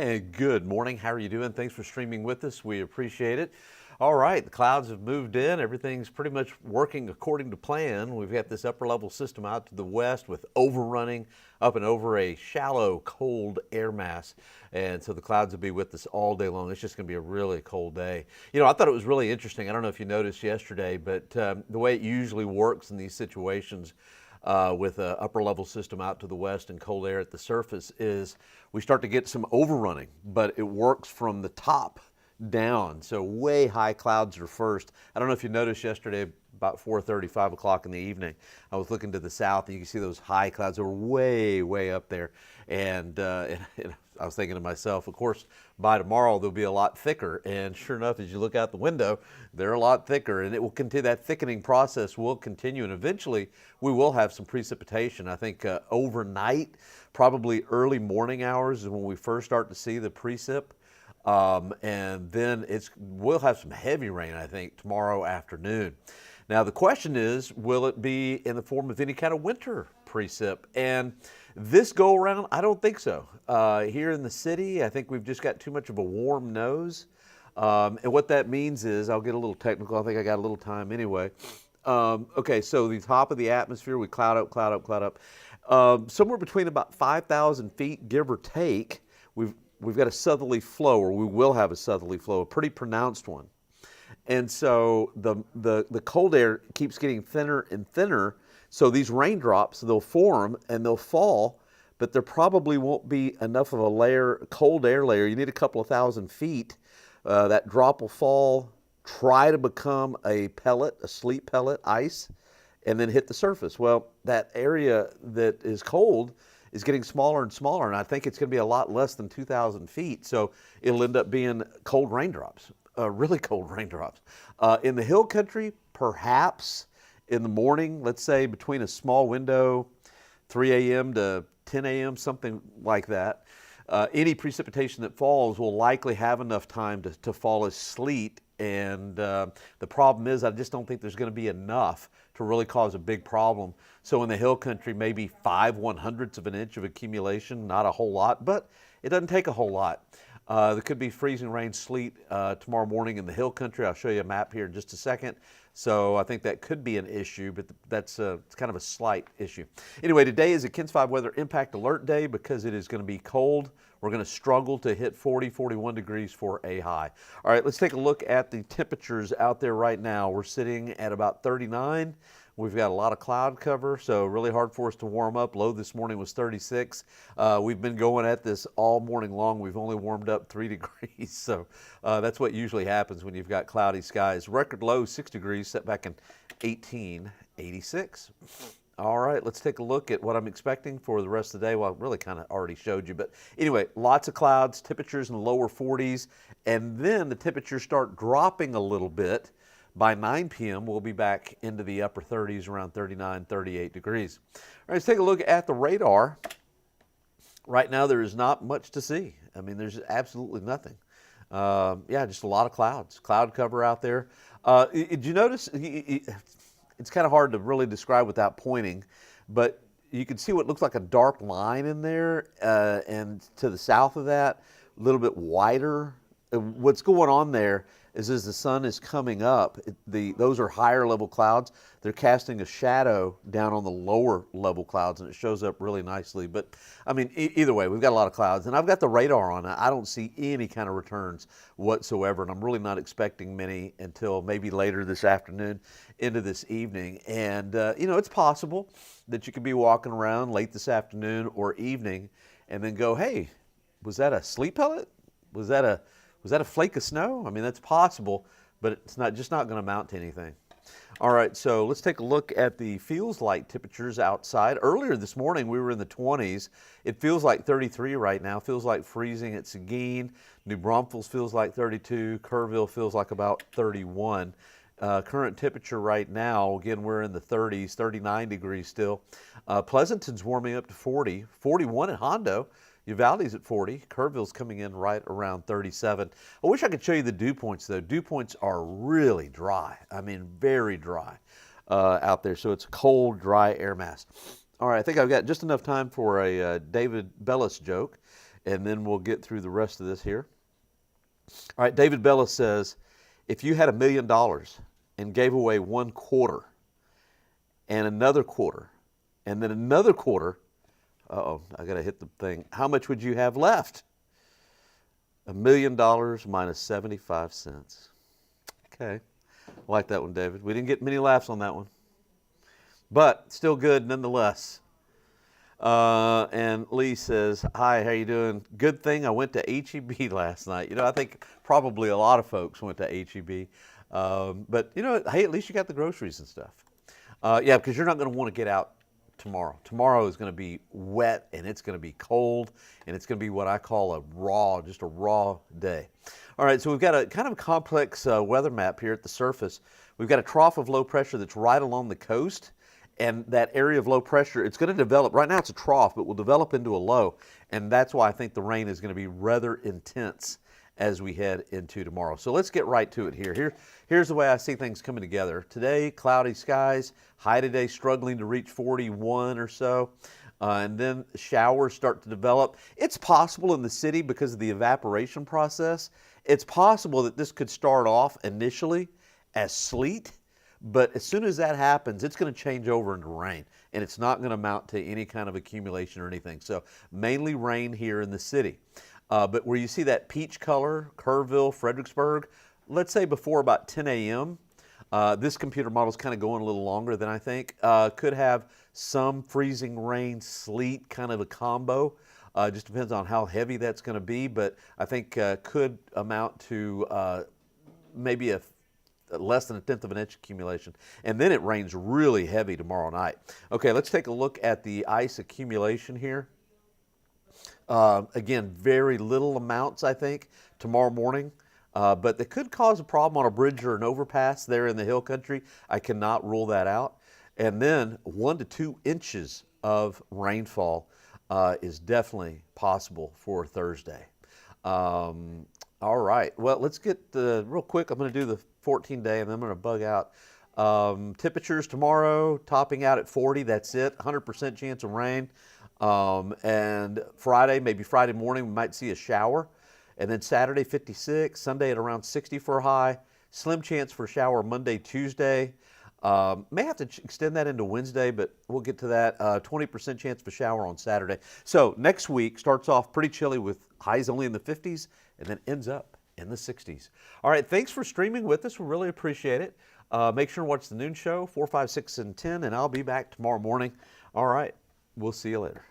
Hey, good morning. How are you doing? Thanks for streaming with us. We appreciate it. All right, the clouds have moved in. Everything's pretty much working according to plan. We've got this upper level system out to the west with overrunning up and over a shallow, cold air mass. And so the clouds will be with us all day long. It's just going to be a really cold day. You know, I thought it was really interesting. I don't know if you noticed yesterday, but the way it usually works in these situations, with an upper level system out to the west and cold air at the surface is we start to get some overrunning, but it works from the top down. So way high clouds are first. I don't know if you noticed yesterday about 4:30, 5 o'clock in the evening, I was looking to the south and you can see those high clouds. They were way up there. And I was thinking to myself, of course, by tomorrow they'll be a lot thicker. And sure enough, as you look out the window, they're a lot thicker. And it will continue, that thickening process will continue. And eventually we will have some precipitation. I think overnight, probably early morning hours is when we first start to see the precip. And then we'll have some heavy rain, I think, tomorrow afternoon. Now, the question is, will it be in the form of any kind of winter precip? And this go around, I don't think so. Here in the city, I think we've just got too much of a warm nose. And what that means is, I'll get a little technical. I think I got a little time anyway. Okay, so the top of the atmosphere, we cloud up. Somewhere between about 5,000 feet, give or take, we've got a southerly flow, or we will have a southerly flow, a pretty pronounced one. And so the cold air keeps getting thinner and thinner. So these raindrops, they'll form and they'll fall, but there probably won't be enough of a layer, cold air layer. You need a couple of thousand feet. That drop will fall, try to become a pellet, a sleet pellet, ice, and then hit the surface. Well, that area that is cold is getting smaller and smaller, and I think it's going to be a lot less than 2,000 feet. So it'll end up being cold raindrops. Really cold raindrops. In the hill country, perhaps in the morning, let's say between a small window, 3 a.m. to 10 a.m., something like that, any precipitation that falls will likely have enough time to fall as sleet. And the problem is, I just don't think there's going to be enough to really cause a big problem. So in the hill country, maybe 5/100ths of an inch of accumulation, not a whole lot, but it doesn't take a whole lot. There could be freezing rain, sleet tomorrow morning in the hill country. I'll show you a map here in just a second. So I think that could be an issue, but it's kind of a slight issue. Anyway, today is a KENS 5 weather impact alert day because it is going to be cold. We're going to struggle to hit 40, 41 degrees for a high. All right, let's take a look at the temperatures out there right now. We're sitting at about 39. We've got a lot of cloud cover, so really hard for us to warm up. Low this morning was 36. We've been going at this all morning long. We've only warmed up 3 degrees, so that's what usually happens when you've got cloudy skies. Record low 6 degrees, set back in 1886. All right, let's take a look at what I'm expecting for the rest of the day. Well, I really kind of already showed you, but anyway, lots of clouds, temperatures in the lower 40s, and then the temperatures start dropping a little bit. By 9 p.m., we'll be back into the upper 30s, around 39, 38 degrees. All right, let's take a look at the radar. Right now, there is not much to see. I mean, there's absolutely nothing. Yeah, just a lot of clouds, cloud cover out there. Did you notice, it's kind of hard to really describe without pointing, but you can see what looks like a dark line in there, and to the south of that, a little bit wider. What's going on there is as the sun is coming up, those are higher level clouds. They're casting a shadow down on the lower level clouds, and it shows up really nicely. But I mean, either way, we've got a lot of clouds, and I've got the radar on. I don't see any kind of returns whatsoever, and I'm really not expecting many until maybe later this afternoon into this evening. And you know, it's possible that you could be walking around late this afternoon or evening and then go, hey, was that a sleet pellet? Was that a flake of snow? I mean, that's possible, but it's just not going to amount to anything. All right, so let's take a look at the feels like temperatures outside. Earlier this morning, we were in the 20s. It feels like 33 right now. Feels like freezing at Seguin. New Braunfels feels like 32. Kerrville feels like about 31. Current temperature right now, again, we're in the 30s, 39 degrees still. Pleasanton's warming up to 40, 41 at Hondo. Uvalde's at 40. Kerrville's coming in right around 37. I wish I could show you the dew points, though. Dew points are really dry. I mean, very dry out there. So it's a cold, dry air mass. All right, I think I've got just enough time for a David Bellis joke. and then we'll get through the rest of this here. All right, David Bella says, if you had $1 million and gave away 1/4 and another quarter and then another quarter, I got to hit the thing. How much would you have left? $1 million minus 75 cents. Okay, I like that one, David. We didn't get many laughs on that one, but still good nonetheless. And Lee says, hi, how you doing? Good thing I went to HEB last night. You know, I think probably a lot of folks went to HEB. But, you know, hey, at least you got the groceries and stuff. Yeah, because you're not going to want to get out tomorrow. Tomorrow is going to be wet, and it's going to be cold, and it's going to be what I call just a raw day. All right, so we've got a kind of complex weather map here at the surface. We've got a trough of low pressure that's right along the coast. And that area of low pressure, it's going to develop, right now it's a trough, but will develop into a low. And that's why I think the rain is going to be rather intense as we head into tomorrow. So let's get right to it here. Here's the way I see things coming together. Today, cloudy skies, high today struggling to reach 41 or so. And then showers start to develop. It's possible in the city because of the evaporation process. It's possible that this could start off initially as sleet. But as soon as that happens, it's going to change over into rain, and it's not going to amount to any kind of accumulation or anything. So mainly rain here in the city. But where you see that peach color, Kerrville, Fredericksburg, let's say before about 10 a.m., this computer model is kind of going a little longer than I think, could have some freezing rain, sleet, kind of a combo. Just depends on how heavy that's going to be, but I think could amount to maybe less than 1/10 of an inch accumulation. And then it rains really heavy tomorrow night. Okay, let's take a look at the ice accumulation here. Again, very little amounts, I think, tomorrow morning. But they could cause a problem on a bridge or an overpass there in the hill country. I cannot rule that out. And then 1 to 2 inches of rainfall is definitely possible for Thursday. All right, well, let's get real quick. I'm going to do the 14-day, and then I'm going to bug out. Temperatures tomorrow topping out at 40. That's it. 100% chance of rain. And Friday, maybe Friday morning, we might see a shower. And then Saturday, 56. Sunday at around 60 for a high. Slim chance for a shower Monday, Tuesday. May have to extend that into Wednesday, but we'll get to that. 20% chance of a shower on Saturday. So next week starts off pretty chilly with highs only in the 50s and then ends up in the 60s. All right, thanks for streaming with us. We really appreciate it. Make sure and watch the noon show, 4, 5, 6, and 10, and I'll be back tomorrow morning. All right, we'll see you later.